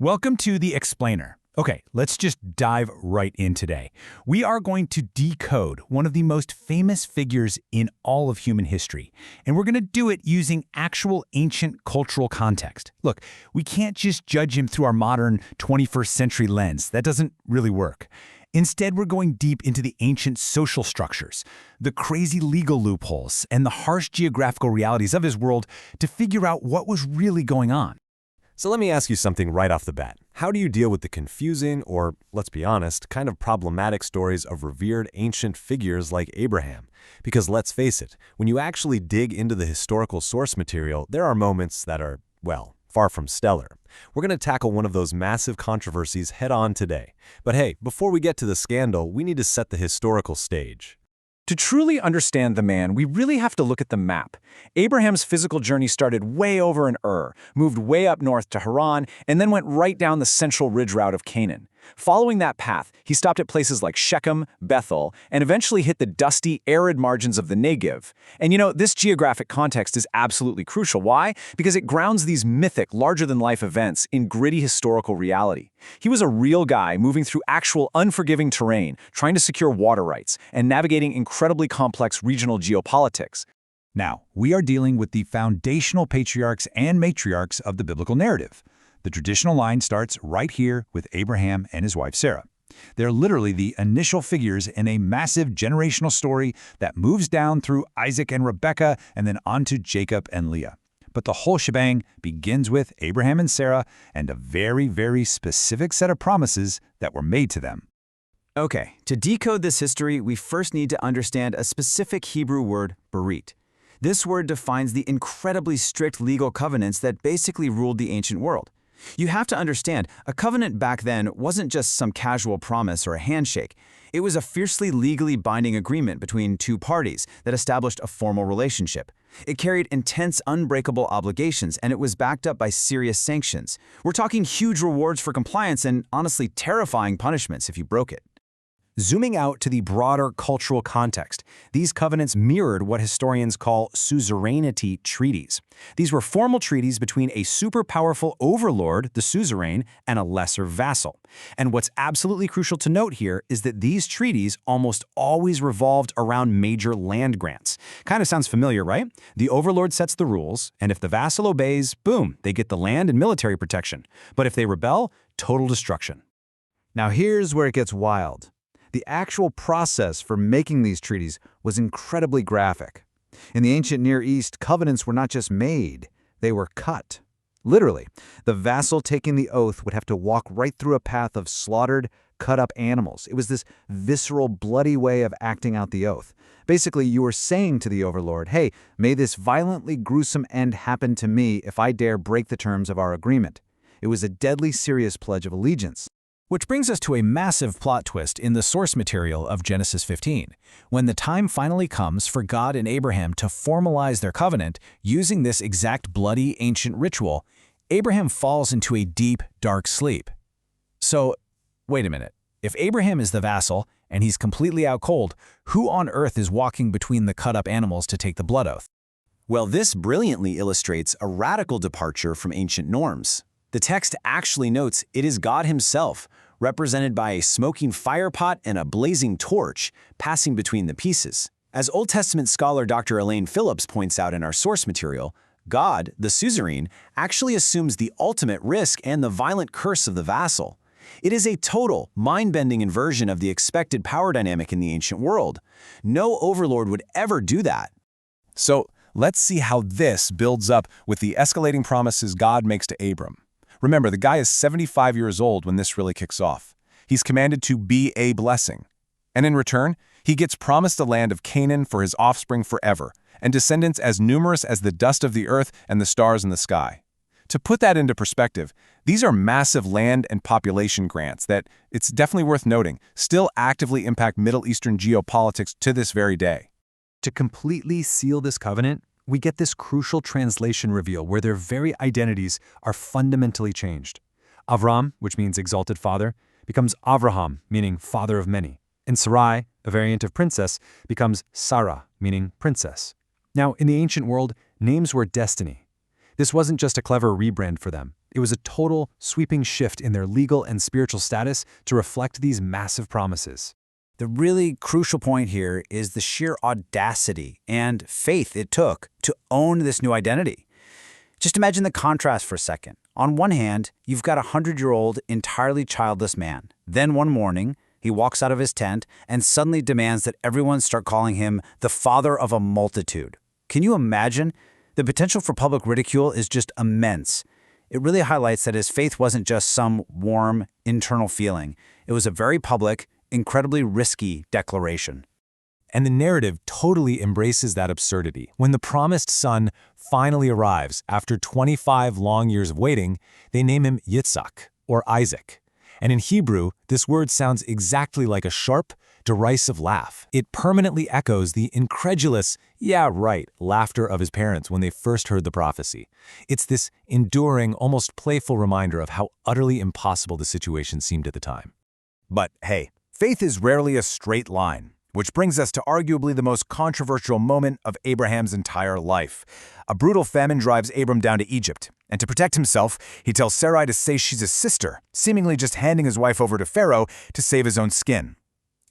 Welcome to The Explainer. Okay, let's just dive right in today. We are going to decode one of the most famous figures in all of human history, and we're going to do it using actual ancient cultural context. Look, we can't just judge him through our modern 21st century lens. That doesn't really work. Instead, we're going deep into the ancient social structures, the crazy legal loopholes, and the harsh geographical realities of his world to figure out what was really going on. So let me ask you something right off the bat. How do you deal with the confusing, or, let's be honest, kind of problematic stories of revered ancient figures like Abraham? Because let's face it, when you actually dig into the historical source material, there are moments that are, well, far from stellar. We're going to tackle one of those massive controversies head-on today. But hey, before we get to the scandal, we need to set the historical stage. To truly understand the man, we really have to look at the map. Abraham's physical journey started way over in Ur, moved way up north to Haran, and then went right down the central ridge route of Canaan. Following that path, he stopped at places like Shechem, Bethel, and eventually hit the dusty, arid margins of the Negev. And this geographic context is absolutely crucial. Why? Because it grounds these mythic, larger-than-life events in gritty historical reality. He was a real guy moving through actual unforgiving terrain, trying to secure water rights, and navigating incredibly complex regional geopolitics. Now, we are dealing with the foundational patriarchs and matriarchs of the biblical narrative. The traditional line starts right here with Abraham and his wife Sarah. They're literally the initial figures in a massive generational story that moves down through Isaac and Rebekah and then onto Jacob and Leah. But the whole shebang begins with Abraham and Sarah and a very, very specific set of promises that were made to them. Okay, to decode this history, we first need to understand a specific Hebrew word, berit. This word defines the incredibly strict legal covenants that basically ruled the ancient world. You have to understand, a covenant back then wasn't just some casual promise or a handshake. It was a fiercely legally binding agreement between two parties that established a formal relationship. It carried intense, unbreakable obligations, and it was backed up by serious sanctions. We're talking huge rewards for compliance and, honestly, terrifying punishments if you broke it. Zooming out to the broader cultural context, these covenants mirrored what historians call suzerainty treaties. These were formal treaties between a super-powerful overlord, the suzerain, and a lesser vassal. And what's absolutely crucial to note here is that these treaties almost always revolved around major land grants. Kind of sounds familiar, right? The overlord sets the rules, and if the vassal obeys, boom, they get the land and military protection. But if they rebel, total destruction. Now here's where it gets wild. The actual process for making these treaties was incredibly graphic. In the ancient Near East, covenants were not just made, they were cut. Literally, the vassal taking the oath would have to walk right through a path of slaughtered, cut-up animals. It was this visceral, bloody way of acting out the oath. Basically, you were saying to the overlord, hey, may this violently gruesome end happen to me if I dare break the terms of our agreement. It was a deadly serious pledge of allegiance. Which brings us to a massive plot twist in the source material of Genesis 15. When the time finally comes for God and Abraham to formalize their covenant using this exact bloody ancient ritual, Abraham falls into a deep, dark sleep. So, wait a minute. If Abraham is the vassal and he's completely out cold, who on earth is walking between the cut-up animals to take the blood oath? Well, this brilliantly illustrates a radical departure from ancient norms. The text actually notes it is God himself, represented by a smoking firepot and a blazing torch, passing between the pieces. As Old Testament scholar Dr. Elaine Phillips points out in our source material, God, the suzerain, actually assumes the ultimate risk and the violent curse of the vassal. It is a total, mind-bending inversion of the expected power dynamic in the ancient world. No overlord would ever do that. So let's see how this builds up with the escalating promises God makes to Abram. Remember, the guy is 75 years old when this really kicks off. He's commanded to be a blessing. And in return, he gets promised the land of Canaan for his offspring forever, and descendants as numerous as the dust of the earth and the stars in the sky. To put that into perspective, these are massive land and population grants that, it's definitely worth noting, still actively impact Middle Eastern geopolitics to this very day. To completely seal this covenant, we get this crucial translation reveal where their very identities are fundamentally changed. Avram, which means exalted father, becomes Avraham, meaning father of many. And Sarai, a variant of princess, becomes Sarah, meaning princess. Now, in the ancient world, names were destiny. This wasn't just a clever rebrand for them. It was a total, sweeping shift in their legal and spiritual status to reflect these massive promises. The really crucial point here is the sheer audacity and faith it took to own this new identity. Just imagine the contrast for a second. On one hand, you've got a 100-year-old, entirely childless man. Then one morning, he walks out of his tent and suddenly demands that everyone start calling him the father of a multitude. Can you imagine? The potential for public ridicule is just immense. It really highlights that his faith wasn't just some warm, internal feeling. It was a very public, incredibly risky declaration. And the narrative totally embraces that absurdity. When the promised son finally arrives, after 25 long years of waiting, they name him Yitzhak, or Isaac. And in Hebrew, this word sounds exactly like a sharp, derisive laugh. It permanently echoes the incredulous, "yeah, right," laughter of his parents when they first heard the prophecy. It's this enduring, almost playful reminder of how utterly impossible the situation seemed at the time. But hey, faith is rarely a straight line, which brings us to arguably the most controversial moment of Abraham's entire life. A brutal famine drives Abram down to Egypt, and to protect himself, he tells Sarai to say she's a sister, seemingly just handing his wife over to Pharaoh to save his own skin.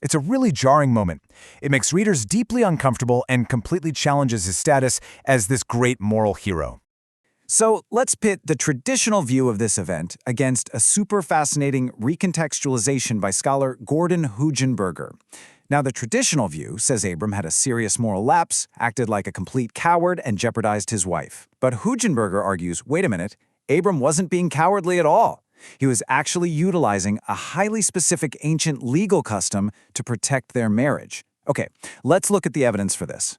It's a really jarring moment. It makes readers deeply uncomfortable and completely challenges his status as this great moral hero. So let's pit the traditional view of this event against a super fascinating recontextualization by scholar Gordon Hugenberger. Now, the traditional view says Abram had a serious moral lapse, acted like a complete coward, and jeopardized his wife. But Hugenberger argues, wait a minute, Abram wasn't being cowardly at all. He was actually utilizing a highly specific ancient legal custom to protect their marriage. Okay, let's look at the evidence for this.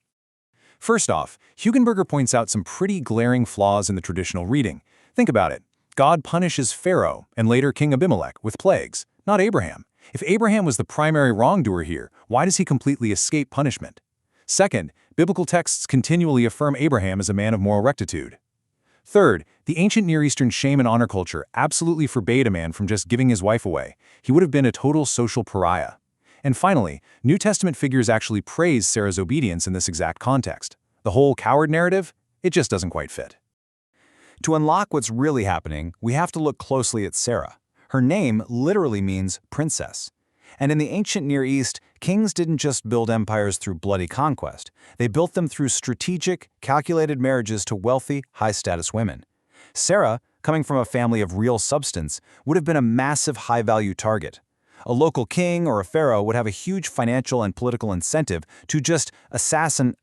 First off, Hugenberger points out some pretty glaring flaws in the traditional reading. Think about it. God punishes Pharaoh and later King Abimelech with plagues, not Abraham. If Abraham was the primary wrongdoer here, why does he completely escape punishment? Second, biblical texts continually affirm Abraham as a man of moral rectitude. Third, the ancient Near Eastern shame and honor culture absolutely forbade a man from just giving his wife away. He would have been a total social pariah. And finally, New Testament figures actually praise Sarah's obedience in this exact context. The whole coward narrative, it just doesn't quite fit. To unlock what's really happening, we have to look closely at Sarah. Her name literally means princess. And in the ancient Near East, kings didn't just build empires through bloody conquest. They built them through strategic, calculated marriages to wealthy, high-status women. Sarah, coming from a family of real substance, would have been a massive high-value target. A local king or a pharaoh would have a huge financial and political incentive to just assassinate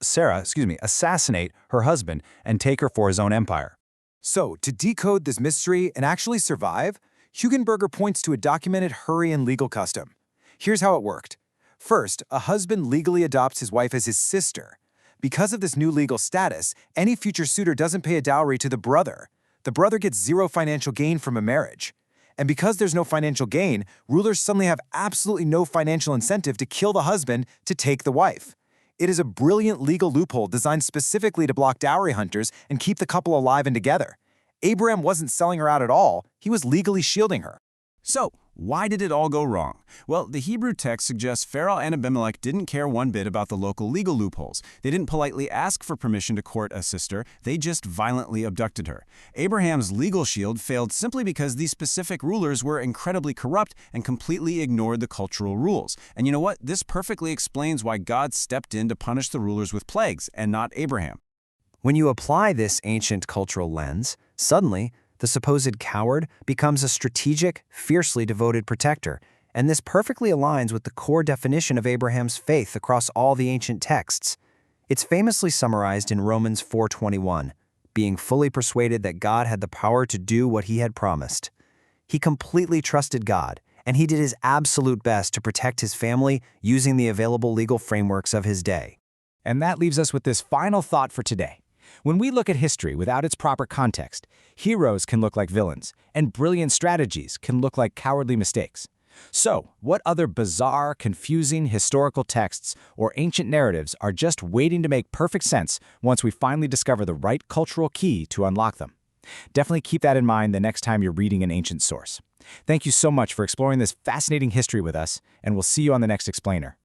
her husband and take her for his own empire. So, to decode this mystery and actually survive, Hugenberger points to a documented Hurrian legal custom. Here's how it worked. First, a husband legally adopts his wife as his sister. Because of this new legal status, any future suitor doesn't pay a dowry to the brother. The brother gets zero financial gain from a marriage. And because there's no financial gain, rulers suddenly have absolutely no financial incentive to kill the husband to take the wife. It is a brilliant legal loophole designed specifically to block dowry hunters and keep the couple alive and together. Abraham wasn't selling her out at all, he was legally shielding her. So, why did it all go wrong? Well, the Hebrew text suggests Pharaoh and Abimelech didn't care one bit about the local legal loopholes. They didn't politely ask for permission to court a sister, they just violently abducted her. Abraham's legal shield failed simply because these specific rulers were incredibly corrupt and completely ignored the cultural rules. And you know what? This perfectly explains why God stepped in to punish the rulers with plagues and not Abraham. When you apply this ancient cultural lens, suddenly, the supposed coward becomes a strategic, fiercely devoted protector, and this perfectly aligns with the core definition of Abraham's faith across all the ancient texts. It's famously summarized in Romans 4:21, being fully persuaded that God had the power to do what he had promised. He completely trusted God, and he did his absolute best to protect his family using the available legal frameworks of his day. And that leaves us with this final thought for today. When we look at history without its proper context, heroes can look like villains, and brilliant strategies can look like cowardly mistakes. So, what other bizarre, confusing historical texts or ancient narratives are just waiting to make perfect sense once we finally discover the right cultural key to unlock them? Definitely keep that in mind the next time you're reading an ancient source. Thank you so much for exploring this fascinating history with us, and we'll see you on the next Explainer.